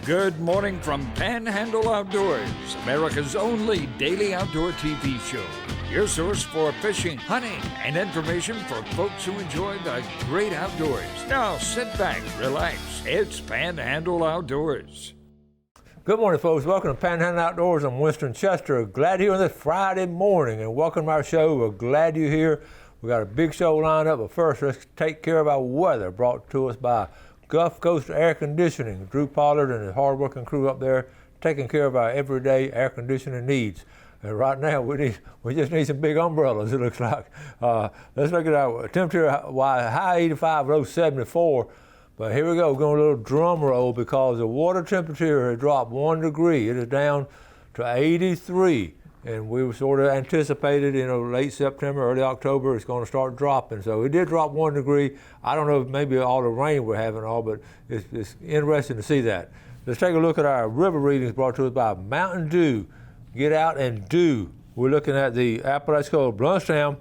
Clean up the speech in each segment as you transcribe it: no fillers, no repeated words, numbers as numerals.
Good morning from Panhandle Outdoors, America's only daily outdoor TV show. Your source for fishing, hunting, and information for folks who enjoy the great outdoors. Now sit back, relax. It's Panhandle Outdoors. Good morning, folks. Welcome to Panhandle Outdoors. I'm Winston Chester. Glad you're here on this Friday morning, and welcome to our show. We're glad you're here. We got a big show lined up, but first, let's take care of our weather, brought to us by Gulf Coast Air Conditioning. Drew Pollard and his hard-working crew up there taking care of our everyday air conditioning needs. And right now, we just need some big umbrellas, it looks like. Let's look at our temperature, high 85, low 74. But here we go, going a little drum roll because the water temperature has dropped 1 degree. It is down to 83. And we were sort of anticipated, late September, early October, it's going to start dropping. So it did drop 1 degree. I don't know if maybe all the rain we're having but it's interesting to see that. Let's take a look at our river readings brought to us by Mountain Dew. Get out and do. We're looking at the Apalachicola Bluntstown.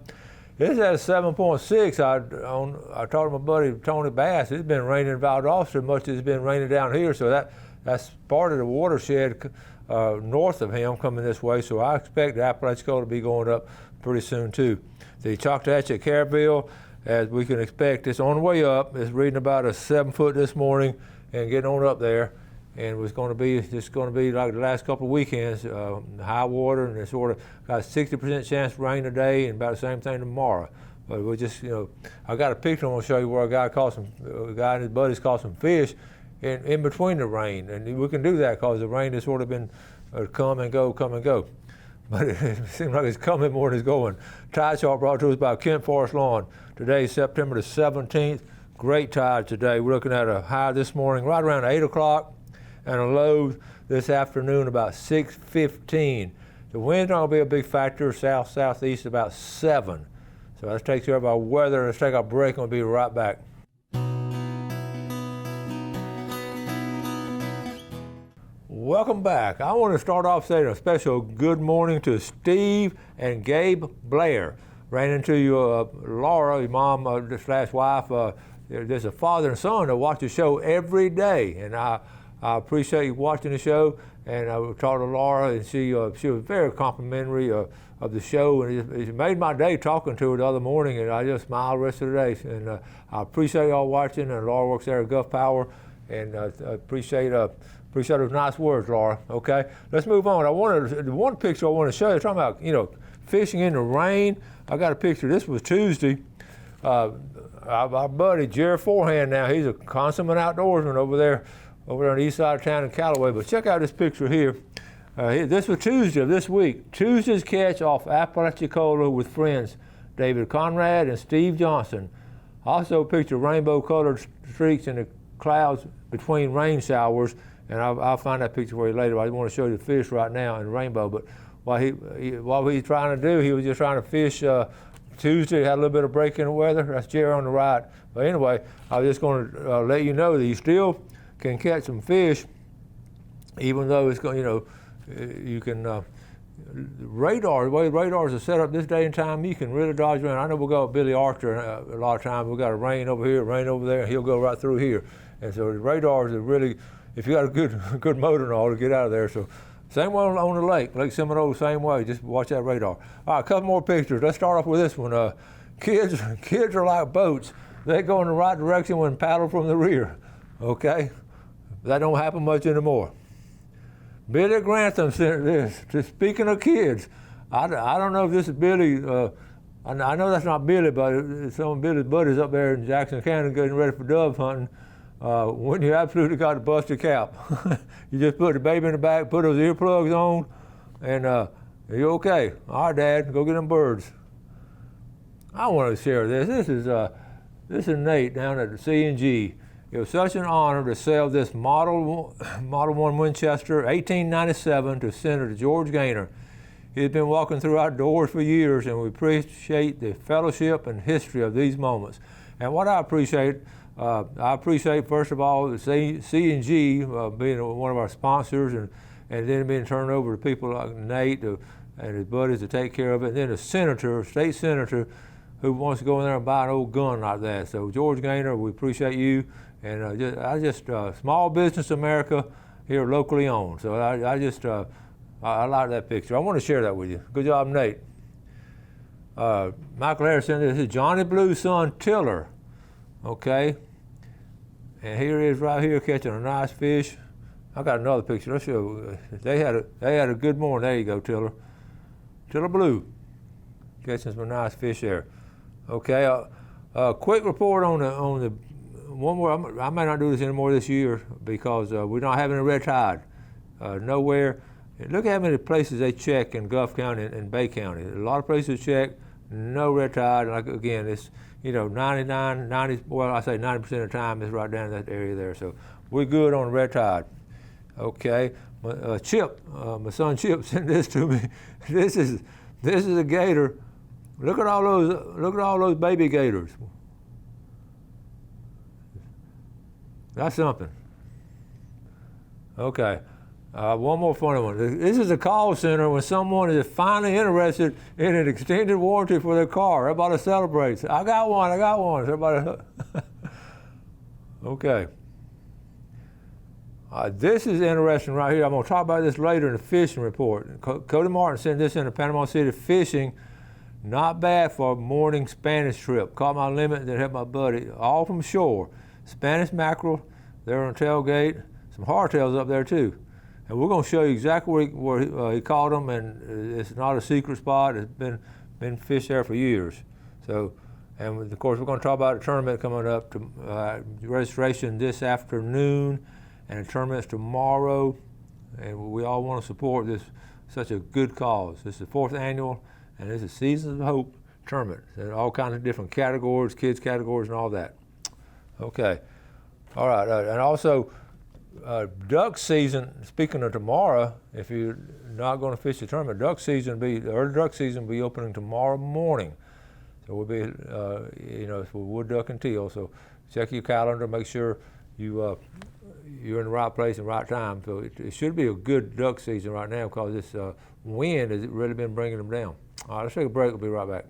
It's at 7.6. I talked to my buddy Tony Bass. It's been raining in Valdosta much as it's been raining down here. So that's part of the watershed north of him coming this way, so I expect the Apalachicola to be going up pretty soon too. The Choctawhatchee at Caryville, as we can expect, it's on the way up. It's reading about a 7 foot this morning and getting on up there. And it's going to be like the last couple of weekends, high water, and it's sort of got a 60% chance of rain today and about the same thing tomorrow. But we'll just, I got a picture I'm going to show you where a guy and his buddies caught some fish in between the rain, and we can do that because the rain has sort of been come and go. But it seems like it's coming more than it's going. Tide chart brought to us by Kent Forest Lawn. Today is September the 17th. Great tide today. We're looking at a high this morning right around 8 o'clock and a low this afternoon about 6:15. The wind's not going to be a big factor, south-southeast about 7. So let's take care of our weather. Let's take our break and we'll be right back. Welcome back. I want to start off saying a special good morning to Steve and Gabe Blair. Ran into you, Laura, your mom slash wife. There's a father and son that watch the show every day, and I appreciate you watching the show. And I talked to Laura, and she was very complimentary of the show, and it made my day talking to her the other morning, and I just smiled the rest of the day. And I appreciate y'all watching, and Laura works there at Gulf Power, and I appreciate those nice words, Laura. Okay, let's move on. The one picture I want to show you, talking about fishing in the rain. I got a picture. This was Tuesday. Our buddy Jerry Forehand, now he's a consummate outdoorsman over there on the east side of town in Callaway. But check out this picture here. This was Tuesday of this week. Tuesday's catch off Apalachicola with friends David Conrad and Steve Johnson. Also picture rainbow-colored streaks in the clouds between rain showers. And I'll find that picture for you later. I want to show you the fish right now in rainbow. But what he's trying to do, he was just trying to fish Tuesday. Had a little bit of break in the weather. That's Jerry on the right. But anyway, I was just going to let you know that you still can catch some fish, even though it's going. You can radar. The way radars are set up this day and time, you can really dodge around. I know we'll go with Billy Archer a lot of times. We got a rain over here, rain over there, and he'll go right through here. And so the radars are really. If you got a good motor and all to get out of there. So same one on the Lake Seminole, same way. Just watch that radar. All right, a couple more pictures. Let's start off with this one. Kids are like boats. They go in the right direction when paddled from the rear. Okay, that don't happen much anymore. Billy Grantham sent this. Just speaking of kids, I don't know if this is Billy. I know that's not Billy, but it's some of Billy's buddies up there in Jackson County getting ready for dove hunting. When you absolutely got to bust your cap. You just put the baby in the back, put those earplugs on, and you're okay. All right, Dad, go get them birds. I want to share this. This is Nate down at the C&G. It was such an honor to sell this Model 1 Winchester 1897 to Senator George Gaynor. He's been walking through outdoors for years, and we appreciate the fellowship and history of these moments. And what I appreciate first of all the C&G being one of our sponsors, and then being turned over to people like Nate and his buddies to take care of it, and then a state senator who wants to go in there and buy an old gun like that. So George Gaynor, we appreciate you, and small business America, here locally owned. So I just, I like that picture. I want to share that with you. Good job, Nate. Michael Harrison, this is Johnny Blue's son, Tiller. Okay. And here he is right here catching a nice fish. I got another picture. Let's show. They had a good morning. There you go, Tiller. Tiller Blue, catching some nice fish there. Okay. Quick report on the one more. I may not do this anymore this year because we're not having a red tide nowhere. Look at how many places they check in Gulf County and Bay County. A lot of places check, no red tide. Like again, it's 99, 90. Well, I say 90% of the time it's right down in that area there. So we're good on red tide. Okay, Chip, my son Chip sent this to me. This is a gator. Look at all those baby gators. That's something. Okay, one more funny one. This is a call center when someone is finally interested in an extended warranty for their car. Everybody celebrates. I got one. Everybody. Okay. This is interesting right here. I'm going to talk about this later in the fishing report. Cody Martin sent this into Panama City fishing. Not bad for a morning Spanish trip. Caught my limit, then hit my buddy. All from shore. Spanish mackerel, there on the tailgate. Some hardtails up there too. And we're going to show you exactly where he caught them, and it's not a secret spot. It's been fished there for years. So, and of course we're going to talk about a tournament coming up. To, registration this afternoon. And the tournament's tomorrow, and we all want to support this, such a good cause. This is the 4th annual, and this is Seasons of Hope tournament. There are all kinds of different categories, kids categories and all that. Okay, all right, and also duck season, speaking of tomorrow, if you're not going to fish the tournament, the early duck season will be opening tomorrow morning. So we'll be, it's for wood duck and teal, so check your calendar, make sure you're in the right place and right time. So it should be a good duck season right now because this wind has really been bringing them down. All right, let's take a break. We'll be right back.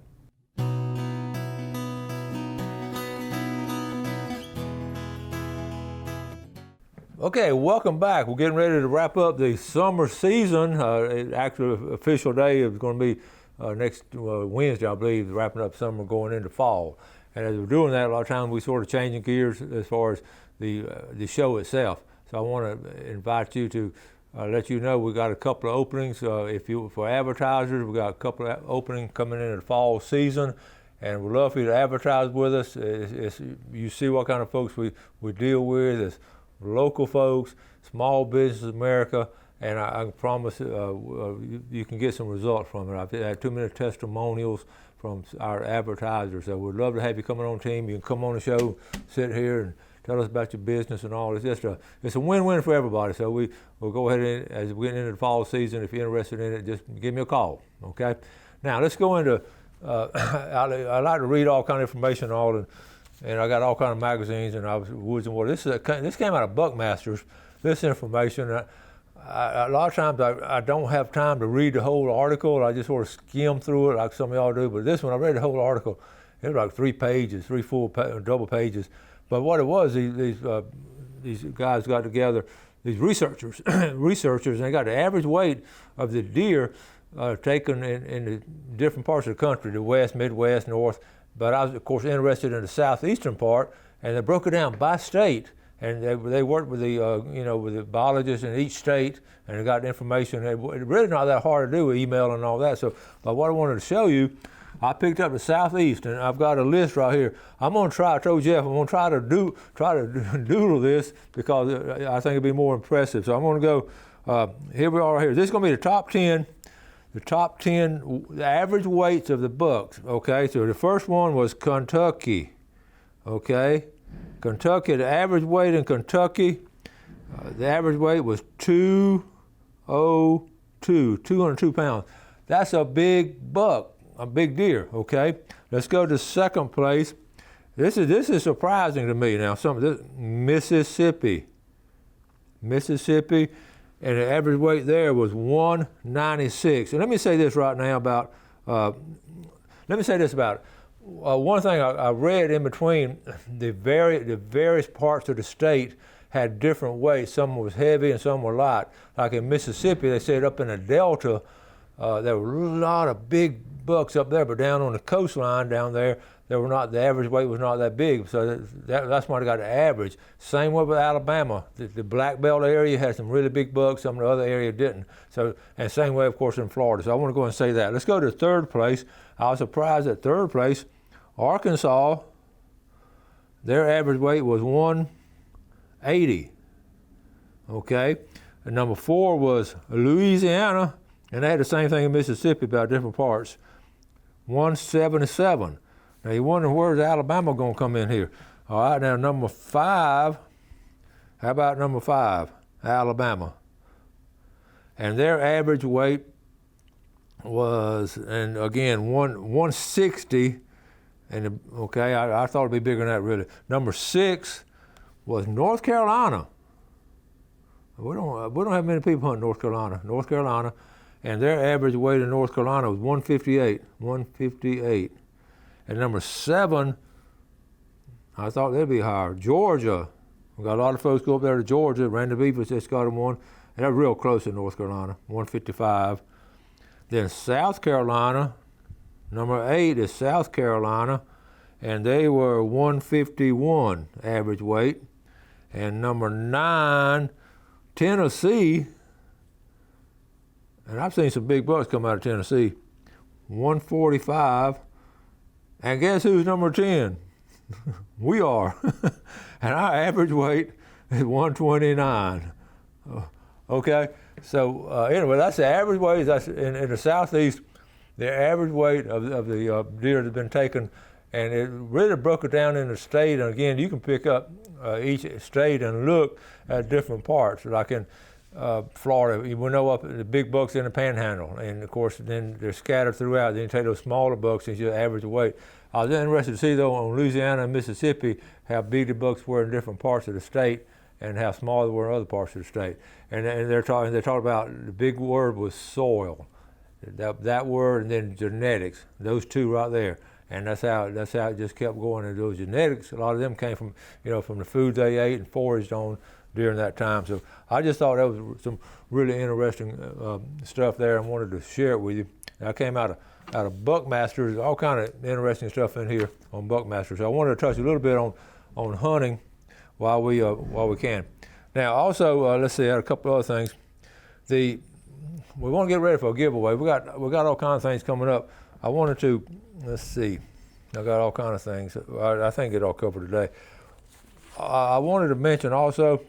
Okay, welcome back. We're getting ready to wrap up the summer season. Actual official day is going to be next Wednesday, I believe, wrapping up summer, going into fall. And as we're doing that, a lot of times we sort of changing gears as far as the show itself. So I want to invite you to let you know we got a couple of openings. For advertisers, we got a couple of openings coming into the fall season, and we'd love for you to advertise with us. You see what kind of folks we deal with. It's local folks, small business America, and I promise you can get some results from it. I've had too many testimonials from our advertisers. So we'd love to have you coming on team. You can come on the show, sit here and tell us about your business and all. It's a win-win for everybody. So we'll go ahead and, as we get into the fall season, if you're interested in it, just give me a call, okay? Now let's go into, I like to read all kind of information and all, and I got all kind of magazines and Woods and Water. This came out of Buckmasters, this information. A lot of times I don't have time to read the whole article. I just sort of skim through it like some of y'all do. But this one, I read the whole article. It was like 3 pages, 3 full double pages. But what it was, these guys got together, these researchers, and they got the average weight of the deer taken in the different parts of the country, the West, Midwest, North. But I was, of course, interested in the southeastern part, and they broke it down by state. And they worked with with the biologists in each state, and they got information. It's really not that hard to do with email and all that. So, but what I wanted to show you, I picked up the southeast, and I've got a list right here. I'm going to try. I told Jeff I'm going to try to doodle this because I think it'll be more impressive. So I'm going to go. Here we are. Right here. This is going to be the top 10. The average weights of the bucks. Okay. So the first one was Kentucky. Okay. Kentucky, the average weight in Kentucky, the average weight was 202 pounds. That's a big buck, a big deer, okay? Let's go to second place. This is surprising to me now. Mississippi, and the average weight there was 196. And let me say this right now about, one thing I read in between the various parts of the state had different weights. Some was heavy and some were light. Like in Mississippi, they said up in the Delta, there were a lot of big bucks up there, but down on the coastline down there, the average weight was not that big, so that's why they got the average. Same way with Alabama. The Black Belt area had some really big bucks, some of the other area didn't. So, and same way, of course, in Florida. So I want to go and say that. Let's go to third place. I was surprised at third place, Arkansas, their average weight was 180. Okay, and number 4 was Louisiana, and they had the same thing in Mississippi, about different parts, 177. Now you wonder where's Alabama going to come in here. All right, now number 5, how about number 5, Alabama? And their average weight was, and again, 160, and okay, I thought it'd be bigger than that really. Number 6 was North Carolina. We don't have many people hunt North Carolina, and their average weight in North Carolina was 158. And number 7, I thought they'd be higher. Georgia. We got a lot of folks go up there to Georgia. Randy Beavers just got them one. And they're real close in North Carolina, 155. Then South Carolina, number 8 is South Carolina, and they were 151 average weight. And number 9, Tennessee, and I've seen some big bucks come out of Tennessee, 145. And guess who's number 10? We are. And our average weight is 129. Okay, so anyway, that's the average weight. That's in the Southeast, the average weight of the deer that's been taken, and it really broke it down in the state. And again, you can pick up each state and look at different parts. Like in Florida, we know up the big bucks in the Panhandle, and of course then they're scattered throughout. Then you take those smaller bucks and you average weight. I was interested to see though on Louisiana and Mississippi how big the bucks were in different parts of the state and how small they were in other parts of the state. And they're talking about the big word was soil, that word, and then genetics. Those two right there. And that's how it just kept going. And those genetics, a lot of them came from from the foods they ate and foraged on during that time. So I just thought that was some really interesting stuff there, and wanted to share it with you. And I came out of Buckmaster. There's all kind of interesting stuff in here on Buckmaster. So I wanted to touch a little bit on hunting while we can. Now also let's see, I had a couple other things. We want to get ready for a giveaway. We got all kinds of things coming up. I wanted to, let's see, I got all kinds of things. I think it all covered today. I wanted to mention also,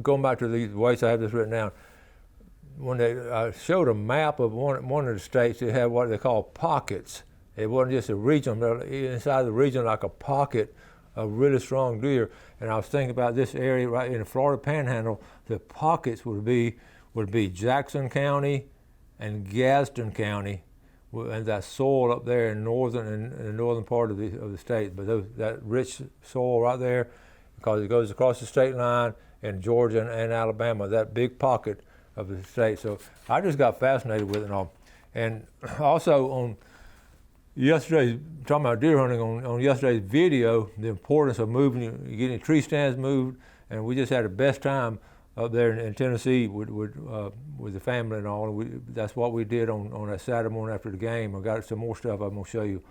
going back to the weights, I have this written down. When I showed a map of one of the states, they had what they call pockets. It wasn't just a region, but inside the region like a pocket of really strong deer. And I was thinking about this area right in the Florida Panhandle. The pockets would be Jackson County and Gadsden County, and that soil up there in the northern part of the state. But that rich soil right there, because it goes across the state line in Georgia and Alabama, that big pocket of the state. So I just got fascinated with it and all. And also on yesterday's, talking about deer hunting, on yesterday's video, the importance of getting tree stands moved, and we just had the best time up there in Tennessee with the family and all. And that's what we did on that Saturday morning after the game. I got some more stuff I'm going to show you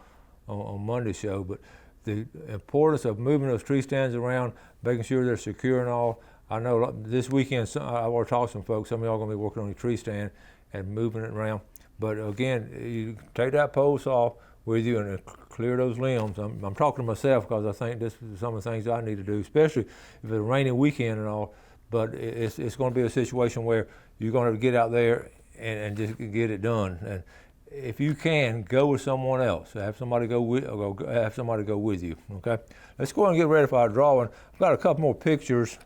on Monday's show. But the importance of moving those tree stands around, making sure they're secure and all. I know this weekend I want to talk to some folks. Some of y'all are going to be working on your tree stand and moving it around. But again, you take that post off with you and clear those limbs. I'm talking to myself because I think this is some of the things I need to do, especially if it's a rainy weekend and all. But it's going to be a situation where you're going to get out there and just get it done. And if you can, go with someone else. Have somebody go with you. Okay. Let's go and get ready for our drawing. I've got a couple more pictures.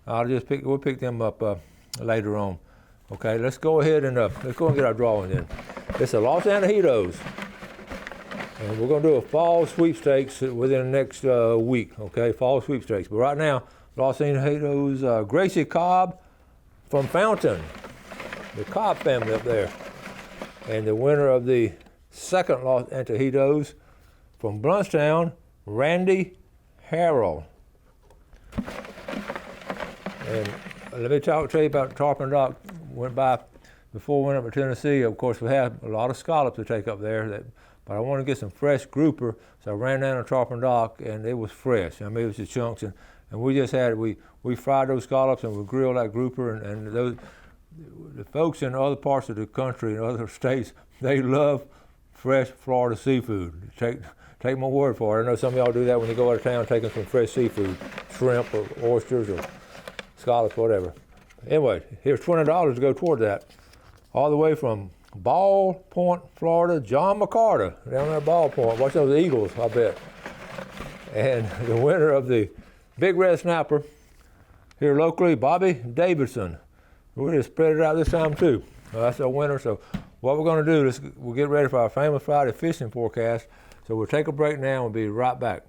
We'll pick them up later on. Okay. Let's go ahead and get our drawing in. It's the Los Angeles, and we're going to do a fall sweepstakes within the next week. Okay, fall sweepstakes. But right now, Los Angeles, Gracie Cobb from Fountain, the Cobb family up there. And the winner of the second Los Angeles from Bluntstown, Randy Harrell. And let me tell you about Tarpon Dock. Went by before we went up to Tennessee. Of course, we have a lot of scallops to take up there, but I wanted to get some fresh grouper, so I ran down to Tarpon Dock, and it was fresh. I mean, it was just chunks, and we just had we fried those scallops and we grilled that grouper, and those the folks in other parts of the country and other states, they love fresh Florida seafood. Take my word for it. I know some of y'all do that when you go out of town, taking some fresh seafood, shrimp or oysters or scallops, whatever. Anyway, here's $20 to go toward that. All the way from Ball Point, Florida, John McCarter, down there at Ball Point. Watch those eagles, I bet. And the winner of the Big Red Snapper here locally, Bobby Davidson. We're going to spread it out this time too. That's our winner. So what we're going to do is we'll get ready for our famous Friday fishing forecast. So we'll take a break now and be right back.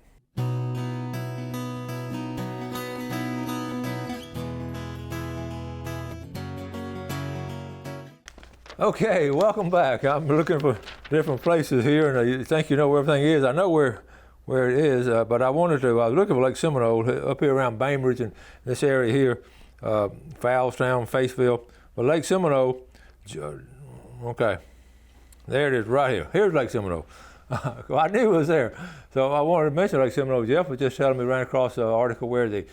Okay, welcome back. I'm looking for different places here, and you think you know where everything is. I know where it is, but I was looking for Lake Seminole up here around Bainbridge and this area here, Fowlestown, Faceville. But Lake Seminole, okay, there it is right here. Here's Lake Seminole. I knew it was there. So I wanted to mention Lake Seminole. Jeff was just telling me ran across an article where the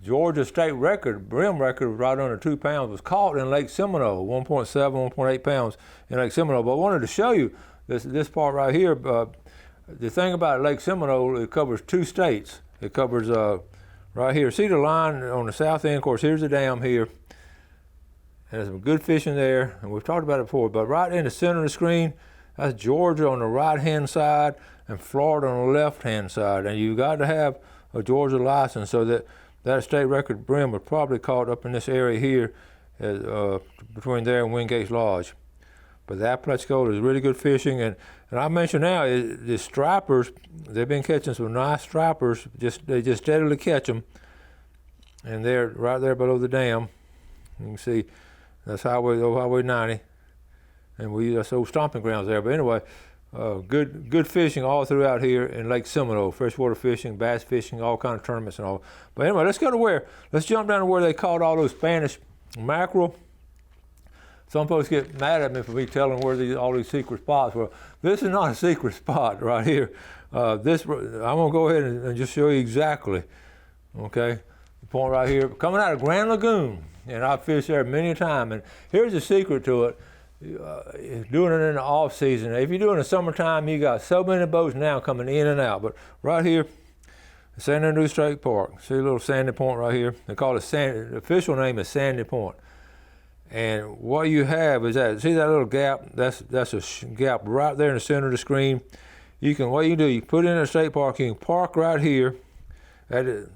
Georgia state record, brim record, right under 2 pounds, was caught in Lake Seminole, 1.7, 1.8 pounds in Lake Seminole. But I wanted to show you this part right here. The thing about Lake Seminole, it covers 2 states. It covers right here. See the line on the south end? Of course, here's the dam here. And there's some good fishing there, and we've talked about it before. But right in the center of the screen, that's Georgia on the right-hand side and Florida on the left-hand side. And you've got to have a Georgia license, so that state record brim was probably caught up in this area here between there and Wingate's Lodge. But the Appalachian Gold is really good fishing. And I mentioned now, the stripers, they've been catching some nice stripers. They just steadily catch them. And they're right there below the dam. You can see that's Highway 90. And that's old stomping grounds there. But anyway, good fishing all throughout here in Lake Seminole. Freshwater fishing, bass fishing, all kind of tournaments and all. But anyway, let's jump down to where they caught all those Spanish mackerel. Some folks get mad at me for me telling where all these secret spots were. This is not a secret spot right here. I'm going to go ahead and just show you exactly. Okay, the point right here, coming out of Grand Lagoon. And I've fished there many a time. And here's the secret to it. Doing it in the off season. If you do it in the summertime, you got so many boats now coming in and out. But right here, San Andrews State Park. See a little sandy point right here. They call it the official name is Sandy Point. And what you have is see that little gap? That's a gap right there in the center of the screen. What you do, you put it in a state park. You can park right here at it.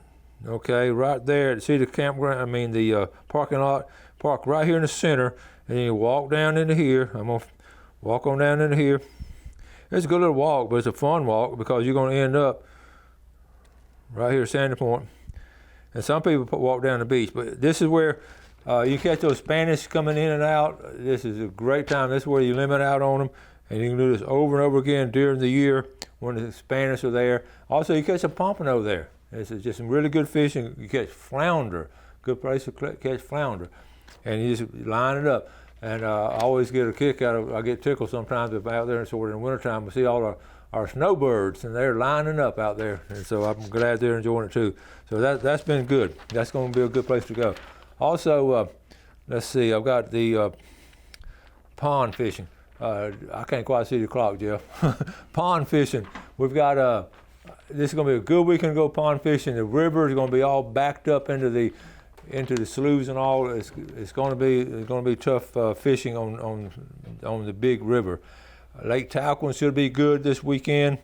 Okay, right there. See the campground? The parking lot. Park right here in the center. And then you walk down into here. I'm going to walk on down into here. It's a good little walk, but it's a fun walk because you're going to end up right here at Sandy Point. And some people walk down the beach, but this is where you catch those Spanish coming in and out. This is a great time. This is where you limit out on them. And you can do this over and over again during the year when the Spanish are there. Also, you catch a pompano there. This is just some really good fishing. You catch flounder. Good place to catch flounder. And you just line it up. And I always get a kick out of, I get tickled sometimes if I'm out there and sort of in the wintertime, we see all our snowbirds and they're lining up out there. And so I'm glad they're enjoying it too. So that's been good. That's going to be a good place to go. Also, let's see, I've got the pond fishing. I can't quite see the clock, Jeff. Pond fishing. We've got, this is going to be a good weekend to go pond fishing. The river is going to be all backed up into the sloughs and all. It's going to be tough fishing on the big river. Lake Talcott should be good this weekend.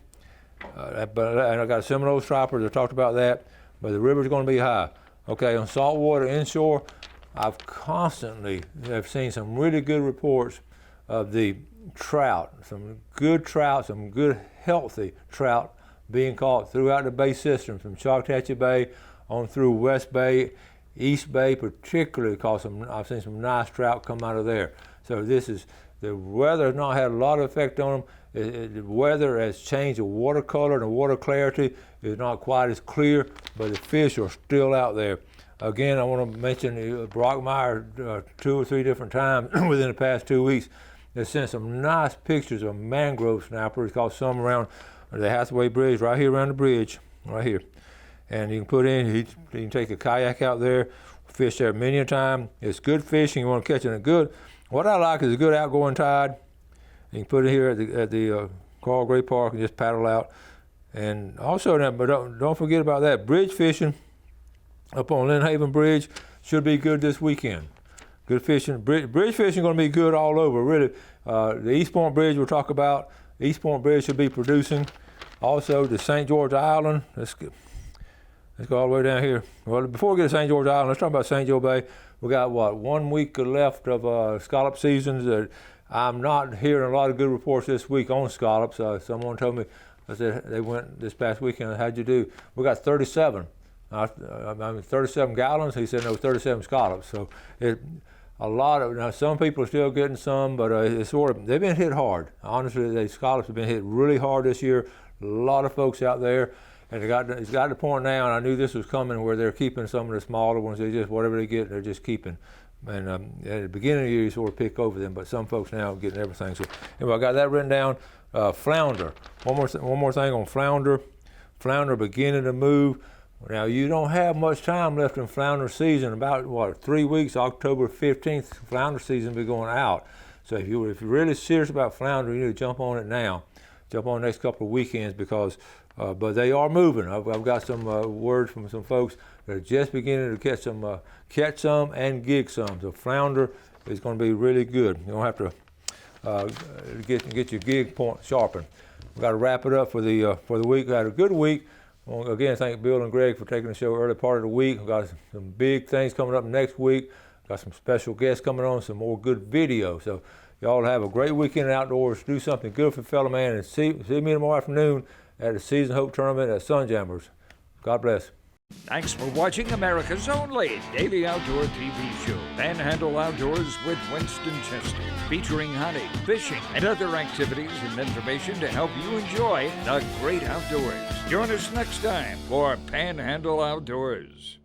And I got Seminole stripers. I talked about that, but the river's going to be high. Okay, on saltwater inshore, I've constantly seen some really good reports of the trout, some good healthy trout being caught throughout the bay system, from Choctawhatchee Bay on through West Bay, East Bay particularly, because I've seen some nice trout come out of there. So the weather has not had a lot of effect on them. The weather has changed the water color, and the water clarity is not quite as clear, but the fish are still out there. Again, I want to mention Brockmeyer 2 or 3 different times within the past 2 weeks. They sent some nice pictures of mangrove snappers. Caught some around the Hathaway Bridge, right here around the bridge, right here. And you can put in, you can take a kayak out there, fish there many a time. It's good fishing. You want to catch it in a good. What I like is a good outgoing tide. You can put it here at the Carl Gray Park and just paddle out. And also, but don't forget about that. Bridge fishing up on Lynn Haven Bridge should be good this weekend. Good fishing. Bridge fishing is going to be good all over, really. The East Point Bridge we'll talk about. East Point Bridge should be producing. Also, the St. George Island. Let's go all the way down here. Well, before we get to St. George Island, let's talk about St. Joe Bay. We got, 1 week left of scallop seasons. I'm not hearing a lot of good reports this week on scallops. Someone told me, I said, they went this past weekend. How'd you do? We got 37. 37 gallons. He said, no, 37 scallops. So a lot of, now some people are still getting some, but it's they've been hit hard. Honestly, the scallops have been hit really hard this year. A lot of folks out there. And it's got to the point now, and I knew this was coming, where they're keeping some of the smaller ones. They just, whatever they get, they're just keeping. And at the beginning of the year, you sort of pick over them, but some folks now are getting everything. So anyway, I got that written down. Flounder. One more thing on flounder. Flounder beginning to move. Now, you don't have much time left in flounder season. About, 3 weeks, October 15th, flounder season will be going out. So if you're really serious about flounder, you need to jump on it now. Jump on the next couple of weekends because, but they are moving. I've got some words from some folks that are just beginning to catch some and gig some. So flounder is going to be really good. You don't have to get your gig point sharpened. We've got to wrap it up for the week. We had a good week. Well, again, thank Bill and Greg for taking the show early part of the week. We've got some big things coming up next week. Got some special guests coming on, some more good video. So y'all have a great weekend outdoors. Do something good for fellow man, and see me tomorrow afternoon at the Season Hope Tournament at Sunjammers. God bless. Thanks for watching America's only daily outdoor TV show, Panhandle Outdoors with Winston Chester, featuring hunting, fishing, and other activities and information to help you enjoy the great outdoors. Join us next time for Panhandle Outdoors.